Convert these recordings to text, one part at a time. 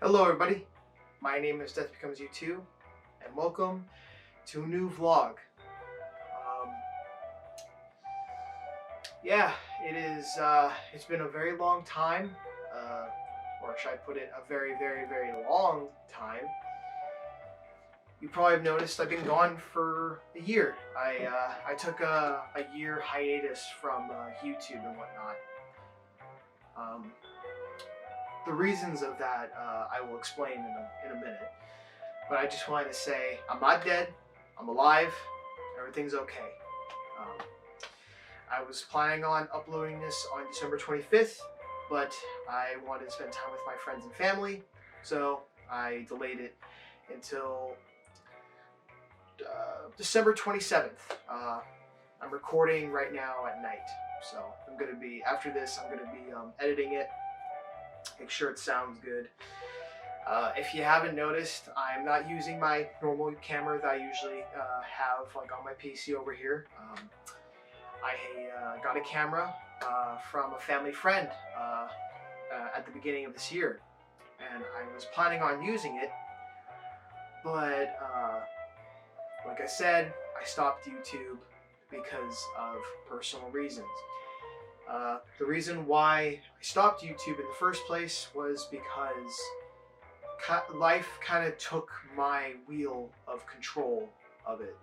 Hello everybody, my name is Death Becomes You Too, and welcome to a new vlog. Yeah, it's been a very long time, or should I put it, a very, very, very long time. You probably have noticed I've been gone for a year. I took a year hiatus from YouTube and whatnot. The reasons of that I will explain in a minute. But I just wanted to say I'm not dead, I'm alive, everything's okay. I was planning on uploading this on December 25th, but I wanted to spend time with my friends and family, so I delayed it until December 27th. I'm recording right now at night, so I'm going to be, after this, I'm going to be editing it, make sure it sounds good. If you haven't noticed, I'm not using my normal camera that I usually have like on my PC over here. I got a camera from a family friend at the beginning of this year, and I was planning on using it, but like I said, I stopped YouTube because of personal reasons. The reason why I stopped YouTube in the first place was because life kind of took my wheel of control of it.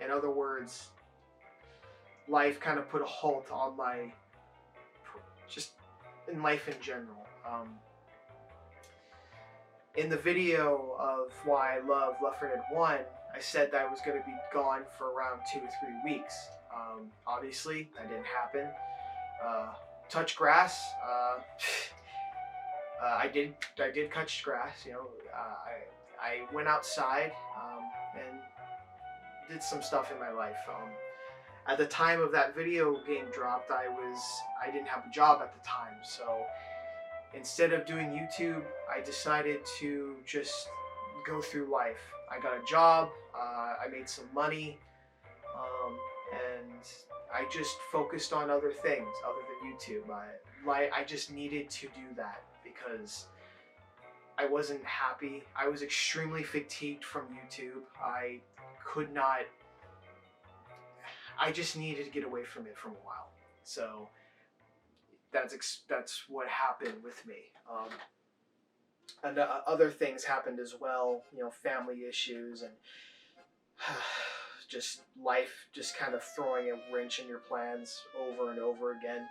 In other words, life kind of put a halt on my, just in life in general. In the video of why I love Left 4 Dead 1, I said that I was going to be gone for around 2 to 3 weeks. Obviously, that didn't happen. Touch grass. I did touch grass. You know, I went outside and did some stuff in my life. At the time of that video game dropped, I didn't have a job at the time, so instead of doing YouTube, I decided to just go through life. I got a job, I made some money, and I just focused on other things other than YouTube. I just needed to do that because I wasn't happy. I was extremely fatigued from YouTube. I just needed to get away from it for a while. So that's what happened with me. And other things happened as well, you know, family issues and just life just kind of throwing a wrench in your plans over and over again.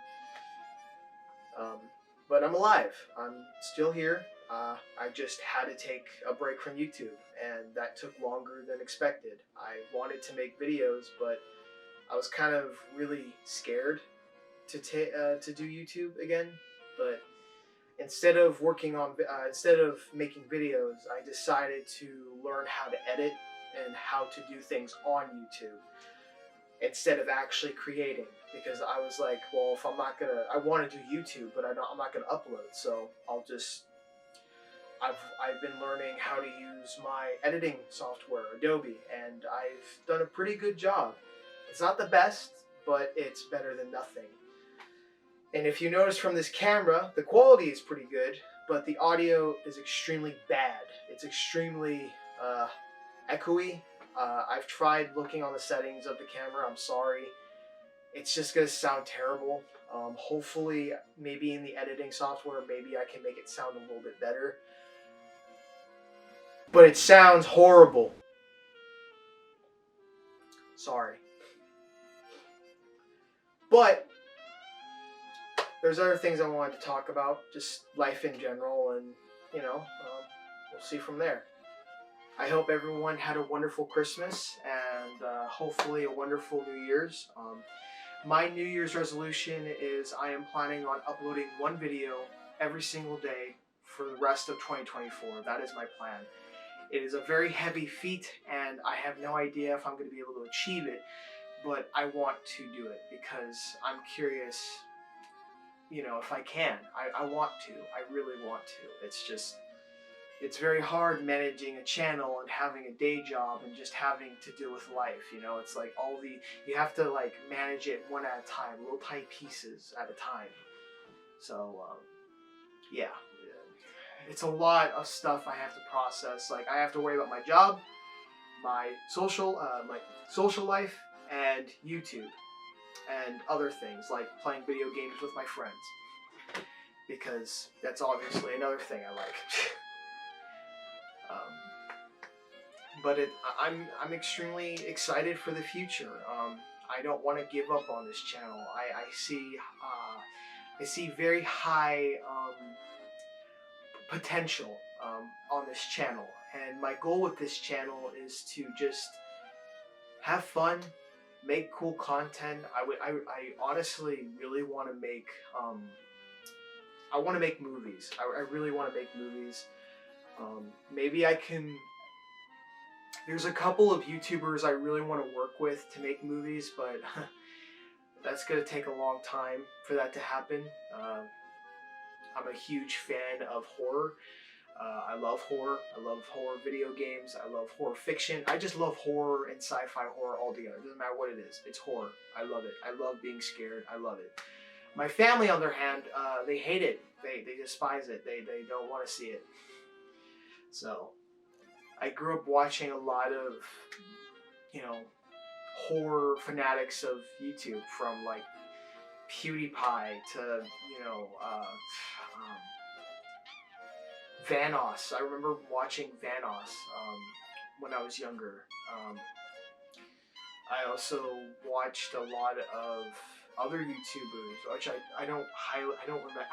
But I'm alive. I'm still here. I just had to take a break from YouTube, and that took longer than expected. I wanted to make videos, but I was kind of really scared to do YouTube again. But instead of making videos, I decided to learn how to edit and how to do things on YouTube instead of actually creating, because I was like, well, if I want to do YouTube, but I'm not gonna upload, so I've been learning how to use my editing software, Adobe, and I've done a pretty good job. It's not the best, but it's better than nothing. And if you notice from this camera, the quality is pretty good, but the audio is extremely bad. It's extremely echoey. I've tried looking on the settings of the camera. I'm sorry. It's just going to sound terrible. Hopefully, maybe in the editing software, maybe I can make it sound a little bit better. But it sounds horrible. Sorry. But there's other things I wanted to talk about, just life in general, and you know, we'll see from there. I hope everyone had a wonderful Christmas and hopefully a wonderful New Year's. My New Year's resolution is I am planning on uploading one video every single day for the rest of 2024. That is my plan. It is a very heavy feat, and I have no idea if I'm going to be able to achieve it, but I want to do it because I'm curious, you know, if I can. I want to. I really want to. It's very hard managing a channel and having a day job and just having to deal with life, you know. It's like you have to like manage it one at a time, little tiny pieces at a time. So, yeah. it's a lot of stuff I have to process. Like I have to worry about my job, my social life, and YouTube, and other things like playing video games with my friends, because that's obviously another thing I like. um, but I'm extremely excited for the future. I don't want to give up on this channel. I see very high potential on this channel, and my goal with this channel is to just have fun, make cool content. I honestly really want to make I want to make movies. I really want to make movies. Maybe I can. There's a couple of YouTubers I really want to work with to make movies, but that's gonna take a long time for that to happen. I'm a huge fan of horror. I love horror. I love horror video games. I love horror fiction. I just love horror and sci-fi horror all together. It doesn't matter what it is. It's horror. I love it. I love being scared. I love it. My family, on their hand, they hate it. They despise it. They don't want to see it. So, I grew up watching a lot of, horror fanatics of YouTube, from like PewDiePie to, Vanoss. I remember watching Vanoss when I was younger. I also watched a lot of other YouTubers, which I don't remember.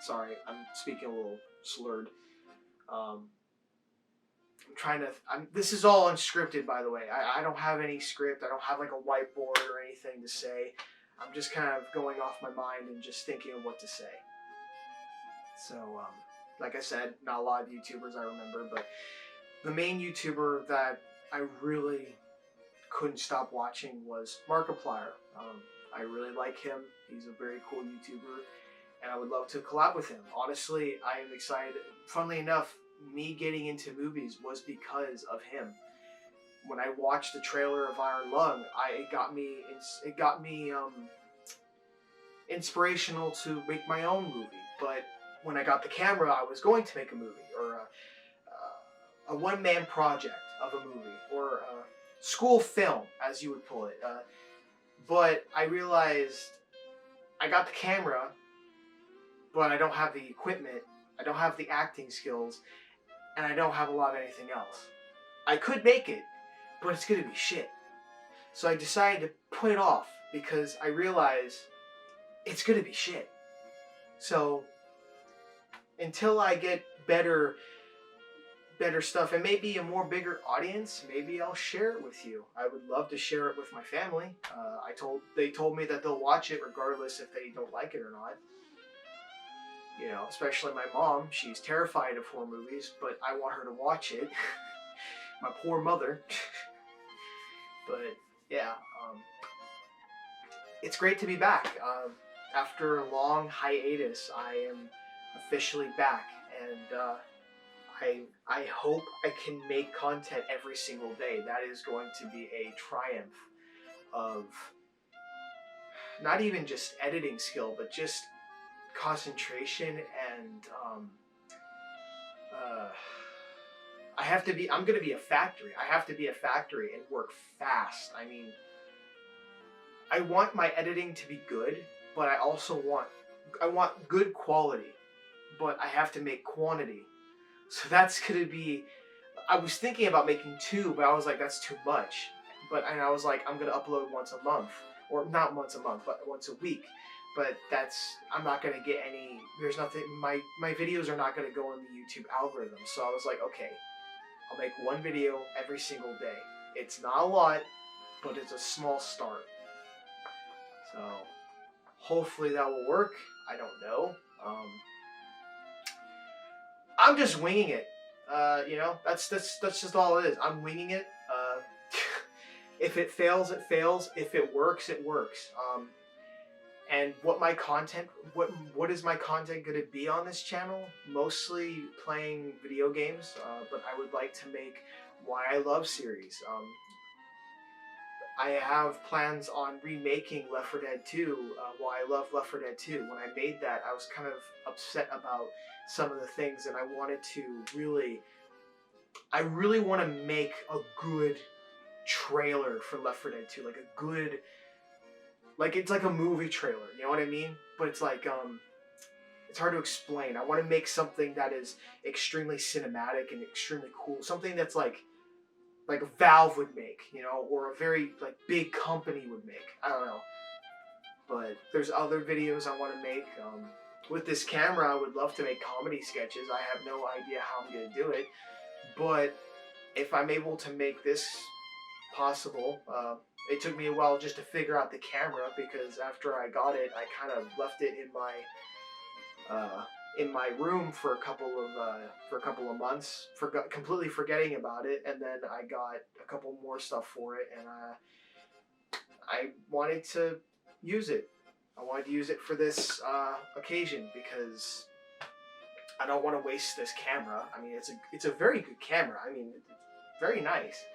Sorry, I'm speaking a little slurred. This is all unscripted, by the way. I don't have any script. I don't have like a whiteboard or anything to say. I'm just kind of going off my mind and just thinking of what to say. So, like I said, not a lot of YouTubers I remember, but the main YouTuber that I really couldn't stop watching was Markiplier. I really like him. He's a very cool YouTuber, and I would love to collab with him. Honestly, I am excited. Funnily enough, me getting into movies was because of him. When I watched the trailer of Iron Lung, it got me inspirational to make my own movie. But when I got the camera, I was going to make a movie, or a one-man project of a movie, or a school film, as you would pull it. But I realized I got the camera, but I don't have the equipment, I don't have the acting skills, and I don't have a lot of anything else. I could make it, but it's gonna be shit. So I decided to put it off, because I realized it's gonna be shit. So until I get better stuff, and maybe a more bigger audience, maybe I'll share it with you. I would love to share it with my family. They told me that they'll watch it regardless if they don't like it or not. Especially my mom. She's terrified of horror movies, but I want her to watch it. My poor mother. But yeah, it's great to be back. After a long hiatus, I am officially back, and I hope I can make content every single day. That is going to be a triumph of not even just editing skill, but just concentration, and I'm gonna be a factory. I have to be a factory and work fast. I mean, I want my editing to be good, but I also want good quality, but I have to make quantity. So that's gonna be, I was thinking about making 2, but I was like, that's too much. And I was like, I'm gonna upload once a month, or not once a month, but once a week. But I'm not gonna get any, there's nothing, my videos are not gonna go in the YouTube algorithm. So I was like, okay, I'll make 1 video every single day. It's not a lot, but it's a small start. So hopefully that will work. I don't know. I'm just winging it. That's just all it is. I'm winging it. If it fails, it fails. If it works, it works. And what is my content going to be on this channel? Mostly playing video games, but I would like to make Why I Love series. I have plans on remaking Left 4 Dead 2. Well, I love Left 4 Dead 2. When I made that, I was kind of upset about some of the things, and I really want to make a good trailer for Left 4 Dead 2, like a good, like it's like a movie trailer, you know what I mean? But it's like, it's hard to explain. I want to make something that is extremely cinematic and extremely cool, something that's like Valve would make, you know, or a very like big company would make. I don't know, but there's other videos I want to make. With this camera, I would love to make comedy sketches. I have no idea how I'm gonna do it, but if I'm able to make this possible, it took me a while just to figure out the camera, because after I got it, I kind of left it in my room for a couple of months, completely forgetting about it, and then I got a couple more stuff for it, and I wanted to use it. I wanted to use it for this occasion because I don't want to waste this camera. I mean, it's a very good camera. I mean, it's very nice.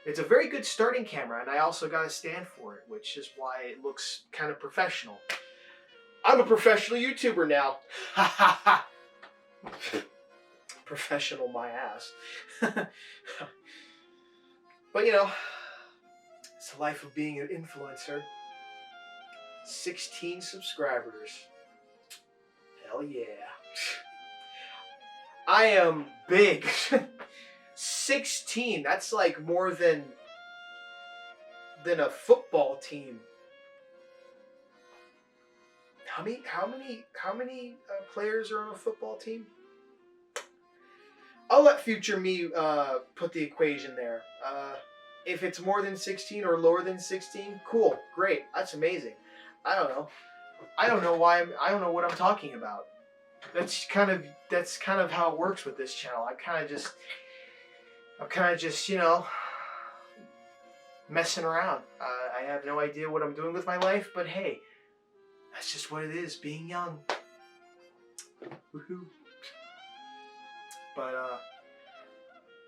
It's a very good starting camera, and I also got a stand for it, which is why it looks kind of professional. I'm a professional YouTuber now. Ha ha ha. Professional my ass. But you know, it's the life of being an influencer. 16 subscribers. Hell yeah. I am big. 16. That's like more than a football team. How many players are on a football team? I'll let future me put the equation there. If it's more than 16 or lower than 16, cool, great, that's amazing. I don't know. I don't know what I'm talking about. That's kind of how it works with this channel. I'm kind of just, you know, messing around. I have no idea what I'm doing with my life, but hey, that's just what it is, being young. Woohoo. But,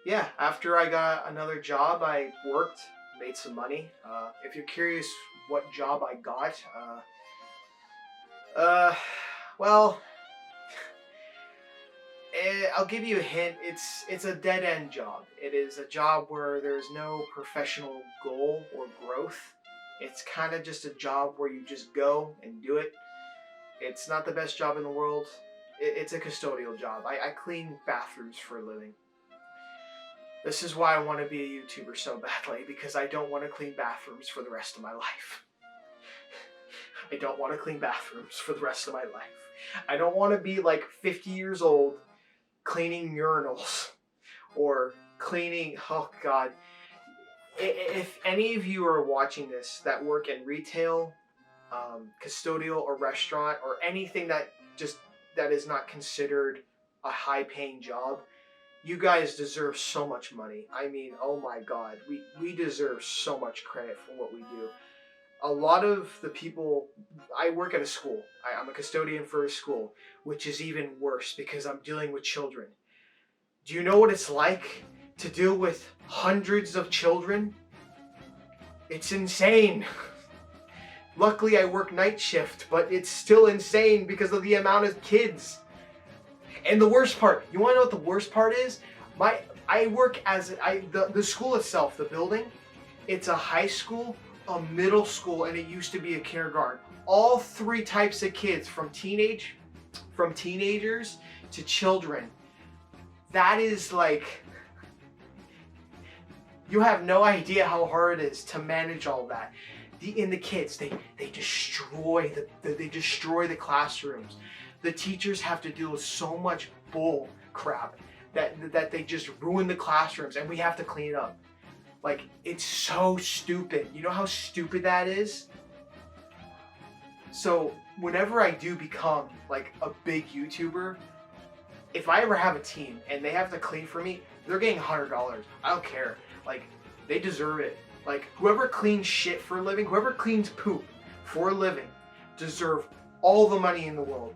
yeah, after I got another job, I worked, made some money. If you're curious what job I got, well, I'll give you a hint. It's a dead-end job. It is a job where there's no professional goal or growth. It's kind of just a job where you just go and do it. It's not the best job in the world. It's a custodial job. I clean bathrooms for a living. This is why I want to be a YouTuber so badly, because I don't want to clean bathrooms for the rest of my life. I don't want to clean bathrooms for the rest of my life. I don't want to be like 50 years old cleaning urinals or cleaning, oh God. If any of you are watching this that work in retail, custodial or restaurant or anything that is not considered a high-paying job, you guys deserve so much money. I mean, oh my God, we deserve so much credit for what we do. A lot of the people, I work at a school. I'm a custodian for a school, which is even worse because I'm dealing with children. Do you know what it's like to deal with hundreds of children? It's insane. Luckily, I work night shift, but it's still insane because of the amount of kids. And the worst part, you want to know what the worst part is? I work as the school itself, the building. It's a high school, a middle school, and it used to be a kindergarten. All three types of kids, from teenagers to children. That is like, you have no idea how hard it is to manage all that. The kids, they destroy the classrooms. The teachers have to deal with so much bull crap that they just ruin the classrooms, and we have to clean it up. Like, it's so stupid. You know how stupid that is? So whenever I do become like a big YouTuber, if I ever have a team and they have to clean for me, they're getting $100. I don't care. Like, they deserve it. Like, whoever cleans shit for a living, whoever cleans poop for a living, deserve all the money in the world.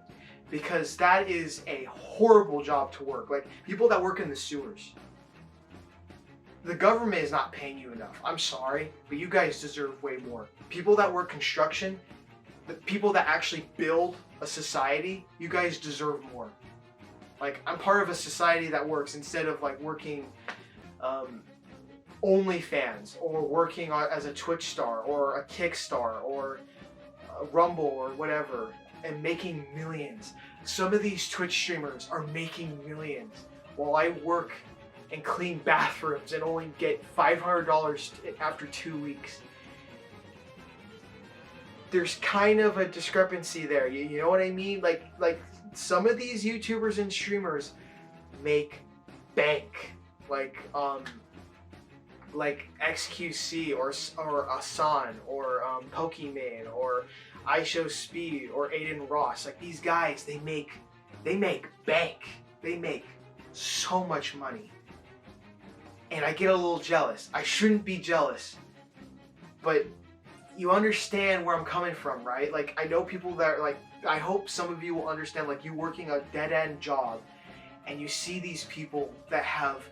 Because that is a horrible job to work. Like, people that work in the sewers. the government is not paying you enough. I'm sorry, but you guys deserve way more. People that work construction, the people that actually build a society, you guys deserve more. Like, I'm part of a society that works instead of like working OnlyFans or working as a Twitch star or a Kickstar or a Rumble or whatever and making millions. Some of these Twitch streamers are making millions while I work and clean bathrooms and only get $500 after 2 weeks. There's kind of a discrepancy there. You know what I mean? Like some of these YouTubers and streamers make bank. Like XQC or Asan or Pokimane or iShowSpeed or Aiden Ross. Like, these guys, they make bank. They make so much money. And I get a little jealous. I shouldn't be jealous. But you understand where I'm coming from, right? Like, I know people that are like, I hope some of you will understand, like, you working a dead-end job and you see these people that have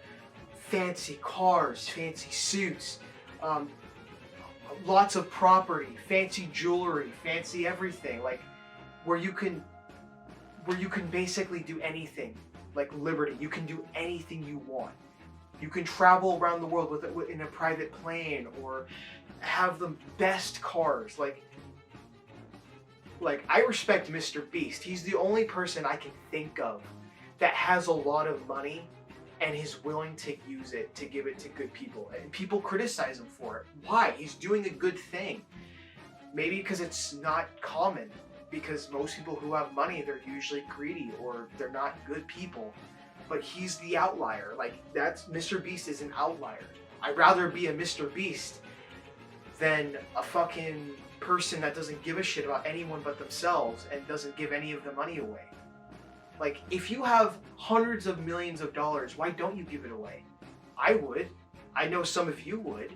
fancy cars, fancy suits, lots of property, fancy jewelry, fancy everything, like where you can basically do anything, like liberty. You can do anything you want. You can travel around the world in a private plane or have the best cars. Like I respect Mr. Beast. He's the only person I can think of that has a lot of money and is willing to use it to give it to good people. And people criticize him for it. Why? He's doing a good thing. Maybe because it's not common. Because most people who have money, they're usually greedy or they're not good people. But he's the outlier. Like, Mr. Beast is an outlier. I'd rather be a Mr. Beast than a fucking person that doesn't give a shit about anyone but themselves and doesn't give any of the money away. Like, if you have hundreds of millions of dollars, why don't you give it away? I would. I know some of you would.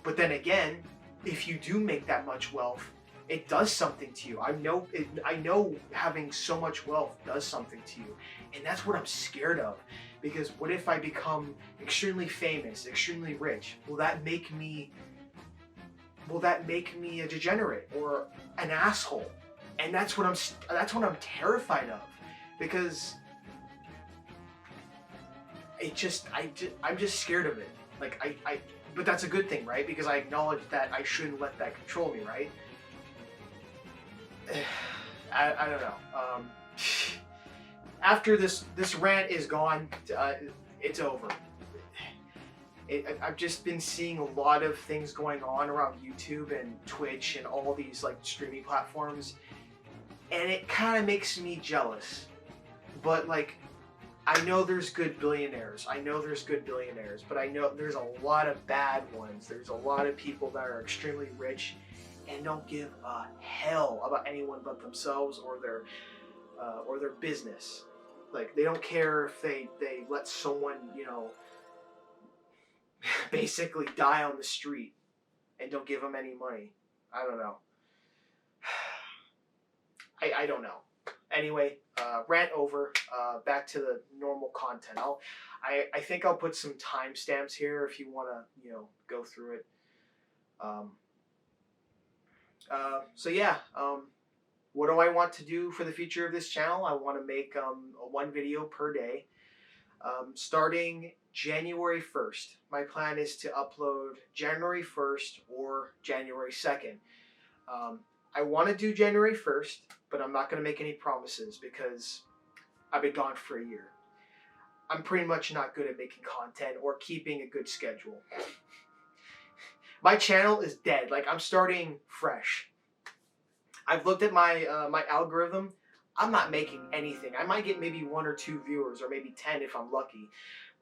But then again, if you do make that much wealth, it does something to you. I know having so much wealth does something to you. And that's what I'm scared of. Because what if I become extremely famous, extremely rich? Will that make me a degenerate or an asshole? And that's what I'm terrified of. Because I'm just scared of it. Like, but that's a good thing, right? Because I acknowledge that I shouldn't let that control me, right? I don't know. After this rant is gone, it's over. I've just been seeing a lot of things going on around YouTube and Twitch and all these like streaming platforms, and it kind of makes me jealous. But like, I know there's good billionaires. I know there's good billionaires, but I know there's a lot of bad ones. There's a lot of people that are extremely rich and don't give a hell about anyone but themselves or their business. Like, they don't care if they let someone, you know, basically die on the street and don't give them any money. I don't know. I don't know. Anyway, rant over. Back to the normal content. I think I'll put some timestamps here if you want to, you know, go through it. So yeah, what do I want to do for the future of this channel? I want to make one video per day, starting January 1st. My plan is to upload January 1st or January 2nd. I want to do January 1st, but I'm not going to make any promises because I've been gone for a year. I'm pretty much not good at making content or keeping a good schedule. My channel is dead. Like, I'm starting fresh. I've looked at my my algorithm. I'm not making anything. I might get maybe 1 or 2 viewers or maybe 10 if I'm lucky.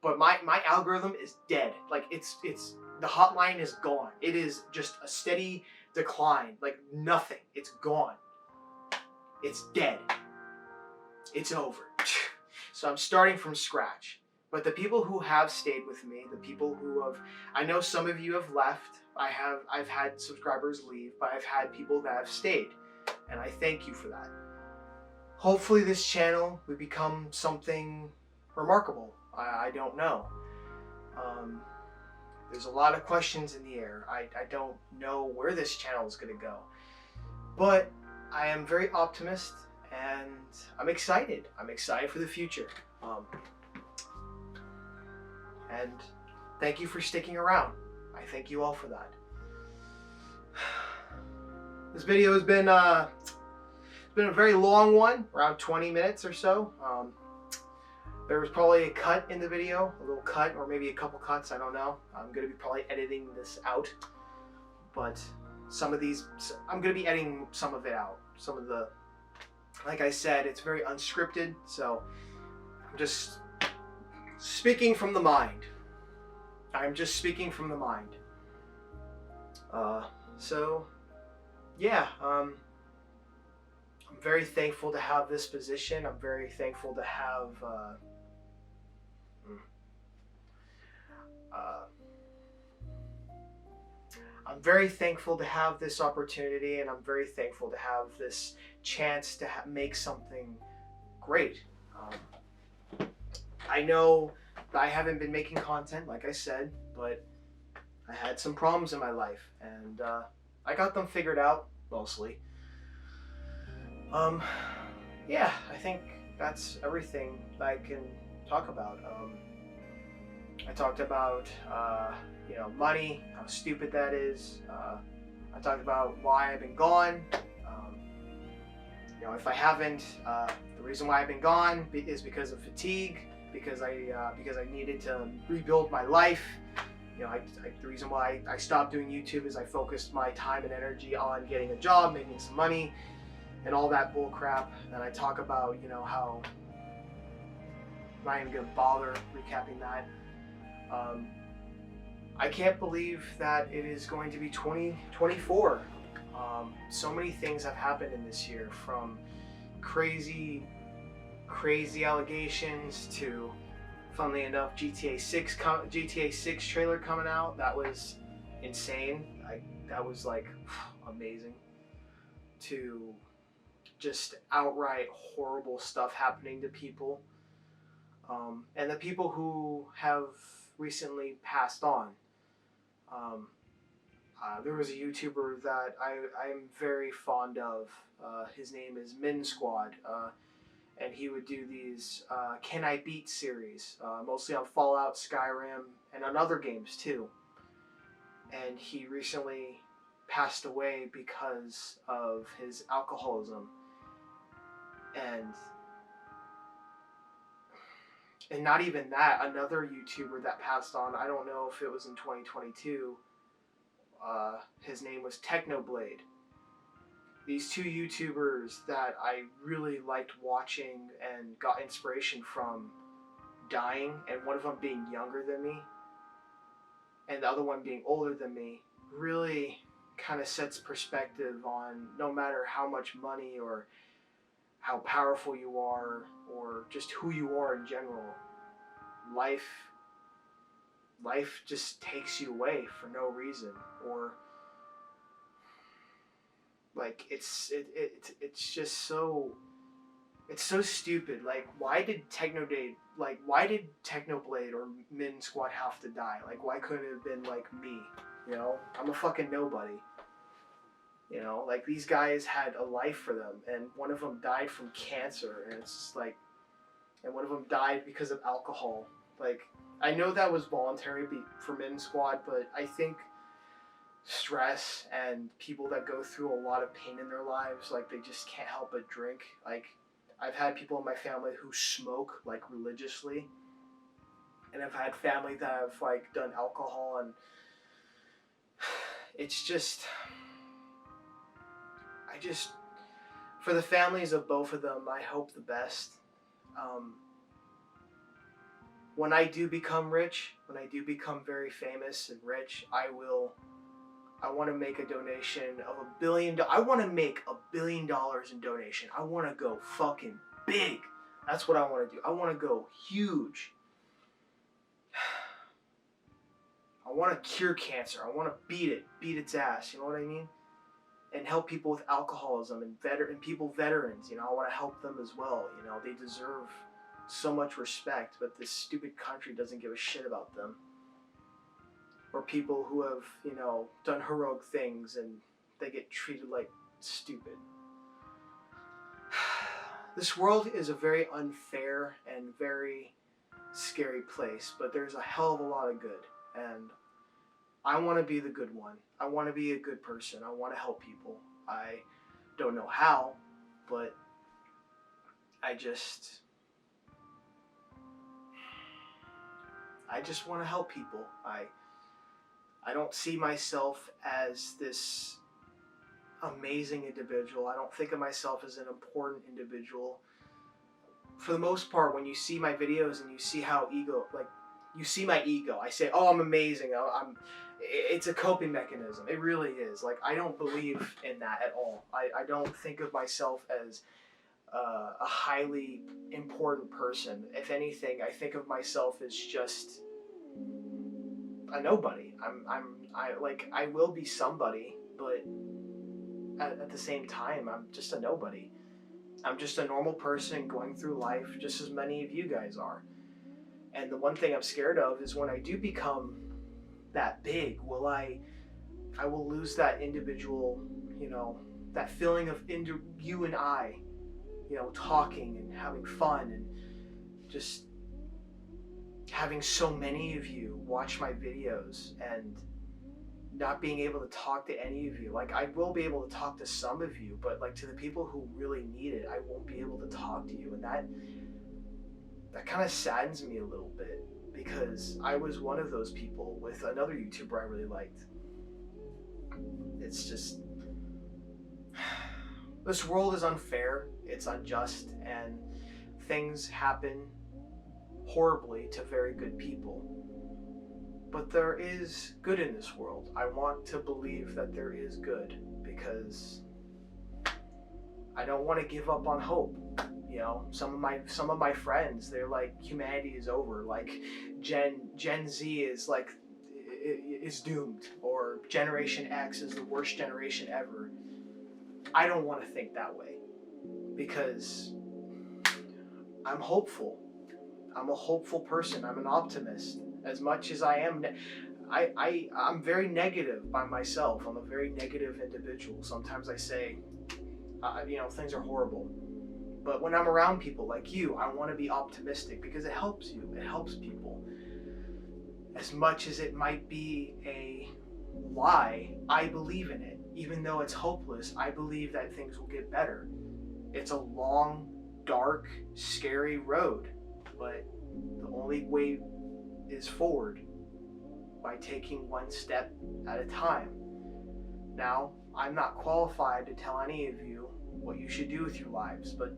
But my algorithm is dead. Like, it's the hotline is gone. It is just a steady decline. Like, nothing. It's gone. It's dead. It's over. So I'm starting from scratch. But the people who have stayed with me, the people who have, I know some of you have left. I've had subscribers leave, but I've had people that have stayed. And I thank you for that. Hopefully this channel will become something remarkable. I don't know. There's a lot of questions in the air. I don't know where this channel is going to go. But I am very optimist, and I'm excited. I'm excited for the future. And thank you for sticking around. I thank you all for that. This video has been a very long one, around 20 minutes or so. There was probably a cut in the video, a little cut, or maybe a couple cuts, I don't know. I'm going to be probably editing this out. But some of these, I'm going to be editing some of it out. Some of the, like I said, it's very unscripted, so I'm just speaking from the mind. I'm just speaking from the mind. So, yeah, I'm very thankful to have this position. I'm very thankful to have, I'm very thankful to have this opportunity, and I'm very thankful to have this chance to make something great. I know I haven't been making content, like I said, but I had some problems in my life, and I got them figured out, mostly. Yeah, I think that's everything I can talk about. I talked about, money, how stupid that is. I talked about why I've been gone. If I haven't, the reason why I've been gone is because of fatigue, because I needed to rebuild my life. The reason why I stopped doing YouTube is I focused my time and energy on getting a job, making some money, and all that bull crap. And I talk about, how I'm not even gonna bother recapping that. I can't believe that it is going to be 2024. So many things have happened in this year, from crazy allegations to, funnily enough, GTA 6 trailer coming out. That was insane. That was like amazing. To just outright horrible stuff happening to people, and the people who have recently passed on. There was a YouTuber that I'm very fond of. His name is Min Squad, and he would do these Can I Beat series, mostly on Fallout, Skyrim, and on other games too. And he recently passed away because of his alcoholism. And not even that, another YouTuber that passed on, I don't know if it was in 2022, his name was Technoblade. These two YouTubers that I really liked watching and got inspiration from dying, and one of them being younger than me, and the other one being older than me, really kind of sets perspective on no matter how much money or how powerful you are, or just who you are in general, life just takes you away for no reason. Or like it's just so, it's so stupid. Like, why did Technoblade or Min Squad have to die? Like, why couldn't it have been like me? I'm a fucking nobody. Like, these guys had a life for them, and one of them died from cancer, and it's just like, and one of them died because of alcohol. Like, I know that was voluntary for Min Squad, but I think stress and people that go through a lot of pain in their lives, like, they just can't help but drink. Like, I've had people in my family who smoke, like, religiously, and I've had family that have, like, done alcohol, and it's just, for the families of both of them, I hope the best. When I do become rich, when I do become very famous and rich, I want to make a donation of $1 billion. I want to make $1 billion in donation. I want to go fucking big. That's what I want to do. I want to go huge. I want to cure cancer. I want to beat its ass. You know what I mean? And help people with alcoholism and veterans. I want to help them as well. They deserve so much respect, but this stupid country doesn't give a shit about them. or people who have, you know, done heroic things and they get treated like stupid. This world is a very unfair and very scary place, but there's a hell of a lot of good, and I want to be the good one. I want to be a good person. I want to help people. I don't know how, but I just want to help people. I don't see myself as this amazing individual. I don't think of myself as an important individual. For the most part, when you see my videos and you see how you see my ego, I say, oh, I'm amazing. It's a coping mechanism. It really is. Like, I don't believe in that at all. I don't think of myself as a highly important person. If anything, I think of myself as just a nobody. I will be somebody, but at the same time, I'm just a nobody. I'm just a normal person going through life, just as many of you guys are. And the one thing I'm scared of is when I do become that big, I will lose that individual, you know, that feeling of you and I, you know, talking and having fun and just having so many of you watch my videos and not being able to talk to any of you. Like, I will be able to talk to some of you, but like to the people who really need it, I won't be able to talk to you. And that kind of saddens me a little bit, because I was one of those people with another YouTuber I really liked. It's just, this world is unfair, it's unjust, and things happen horribly to very good people. But there is good in this world. I want to believe that there is good, because I don't want to give up on hope. You know, some of my friends, they're like, humanity is over. Like, Gen Z is doomed, or Generation X is the worst generation ever. I don't want to think that way, because I'm hopeful. I'm a hopeful person. I'm an optimist. As much as I am, I'm very negative by myself. I'm a very negative individual. Sometimes I say, you know, things are horrible. But when I'm around people like you, I want to be optimistic, because it helps you. It helps people. As much as it might be a lie, I believe in it. Even though it's hopeless, I believe that things will get better. It's a long, dark, scary road, but the only way is forward, by taking one step at a time. Now, I'm not qualified to tell any of you what you should do with your lives, but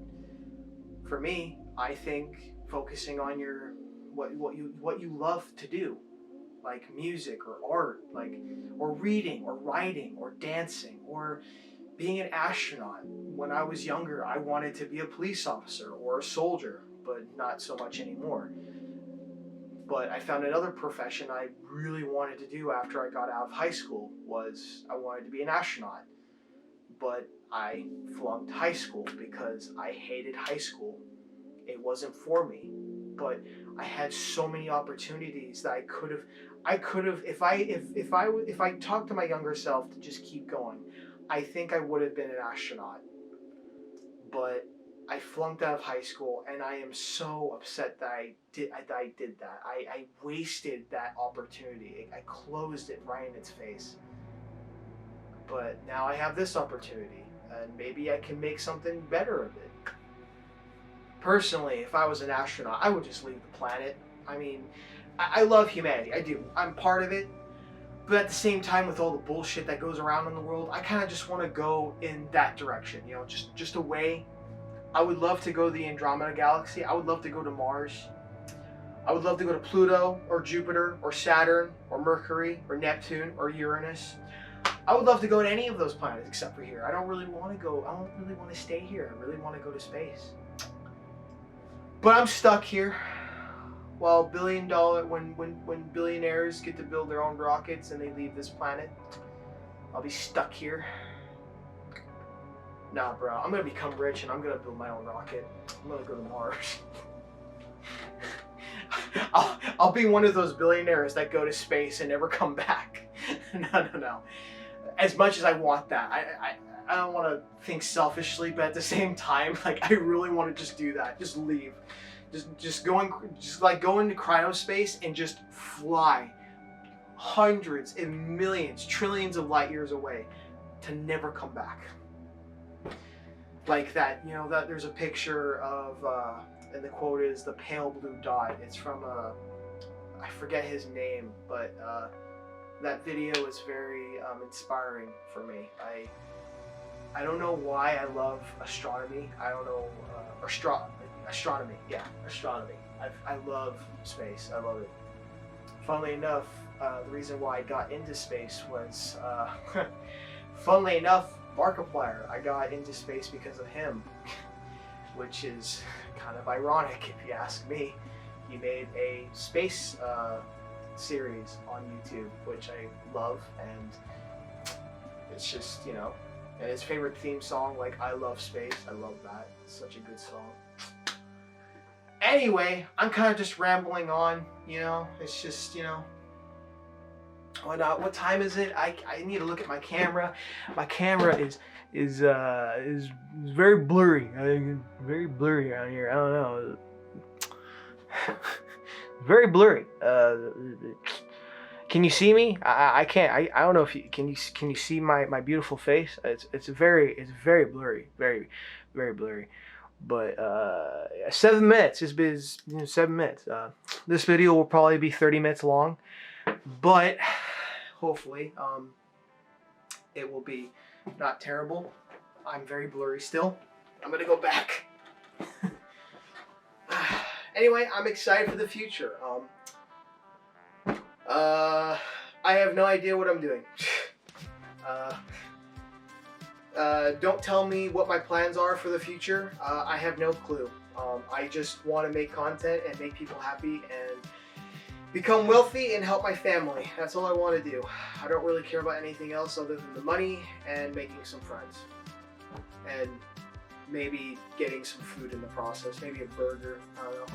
for me, I think focusing on what you love to do, like music or art, or reading or writing or dancing or being an astronaut. When I was younger, I wanted to be a police officer or a soldier, but not so much anymore. But I found another profession I really wanted to do after I got out of high school. I wanted to be an astronaut. But I flunked high school because I hated high school. It wasn't for me. But I had so many opportunities that I could have if I talked to my younger self to just keep going, I think I would have been an astronaut. But I flunked out of high school, and I am so upset that I did that. I wasted that opportunity. I closed it right in its face. But now I have this opportunity, and maybe I can make something better of it. Personally, if I was an astronaut, I would just leave the planet. I mean, I love humanity. I do. I'm part of it. But at the same time, with all the bullshit that goes around in the world, I kind of just want to go in that direction. You know, just away. I would love to go to the Andromeda Galaxy. I would love to go to Mars. I would love to go to Pluto, or Jupiter, or Saturn, or Mercury, or Neptune, or Uranus. I would love to go to any of those planets except for here. I don't really want to go. I don't really want to stay here. I really want to go to space. But I'm stuck here. While when billionaires get to build their own rockets and they leave this planet, I'll be stuck here. Nah, bro. I'm gonna become rich and I'm gonna build my own rocket. I'm gonna go to Mars. I'll be one of those billionaires that go to space and never come back. No. As much as I want that, I don't want to think selfishly, but at the same time, like I really want to just do that, just leave, just go into cryospace and just fly hundreds and millions, trillions of light years away to never come back. Like that, you know, that there's a picture of, and the quote is the pale blue dot. It's from I forget his name, but that video is very inspiring for me. I don't know why I love astronomy. I don't know, astronomy. Yeah, astronomy. I love space. I love it. Funnily enough, the reason why I got into space was, funnily enough, Markiplier. I got into space because of him, which is kind of ironic if you ask me. He made a space series on YouTube, which I love, and it's just, you know, and his favorite theme song, like I Love Space. I love that. It's such a good song. Anyway, I'm kind of just rambling on, you know. It's just, you know, what time is it? I need to look at my camera. My camera is very blurry. Very blurry around here. I don't know. Very blurry. Can you see me? I can't. I don't know if you can you see my beautiful face? It's very blurry. Very blurry. But 7 minutes is 7 minutes. This video will probably be 30 minutes long, but hopefully it will be not terrible. I'm very blurry still. I'm gonna go back. Anyway, I'm excited for the future. I have no idea what I'm doing. Don't tell me what my plans are for the future. I have no clue. I just want to make content and make people happy and become wealthy and help my family. That's all I want to do. I don't really care about anything else other than the money and making some friends. And maybe getting some food in the process. Maybe a burger. I don't know.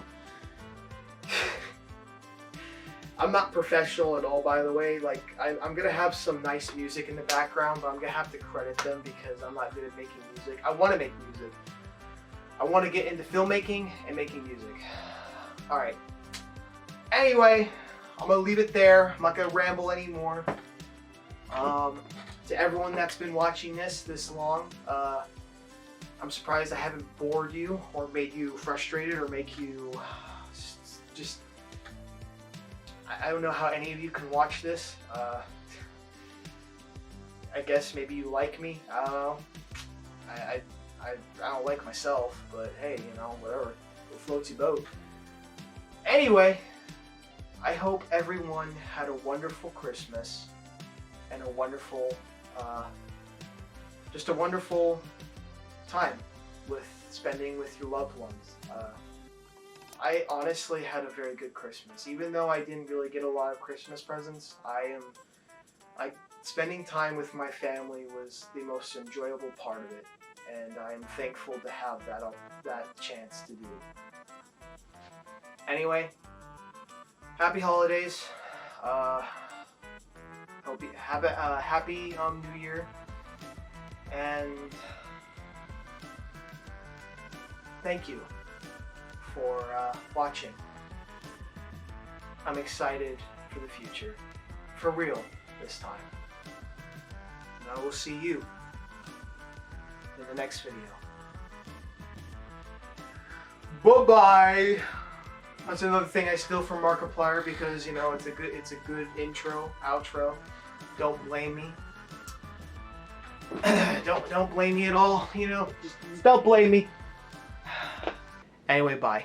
I'm not professional at all, by the way. Like, I'm gonna have some nice music in the background, but I'm gonna have to credit them because I'm not good at making music. I want to make music. I want to get into filmmaking and making music. All right. Anyway, I'm gonna leave it there. I'm not gonna ramble anymore. To everyone that's been watching this long, I'm surprised I haven't bored you or made you frustrated or make you just. I don't know how any of you can watch this. I guess maybe you like me. I don't know. I don't like myself, but hey, you know, whatever. What floats your boat. Anyway, I hope everyone had a wonderful Christmas and a wonderful, just a wonderful time spending with your loved ones. I honestly had a very good Christmas. Even though I didn't really get a lot of Christmas presents, spending time with my family was the most enjoyable part of it, and I'm thankful to have that chance to do it. Anyway, happy holidays. Hope you have a happy New Year, and thank you for watching. I'm excited for the future. For real this time. And I will see you in the next video. Bye-bye! That's another thing I steal from Markiplier because, you know, it's a good intro, outro. Don't blame me. don't blame me at all, you know. Just don't blame me. Anyway, bye.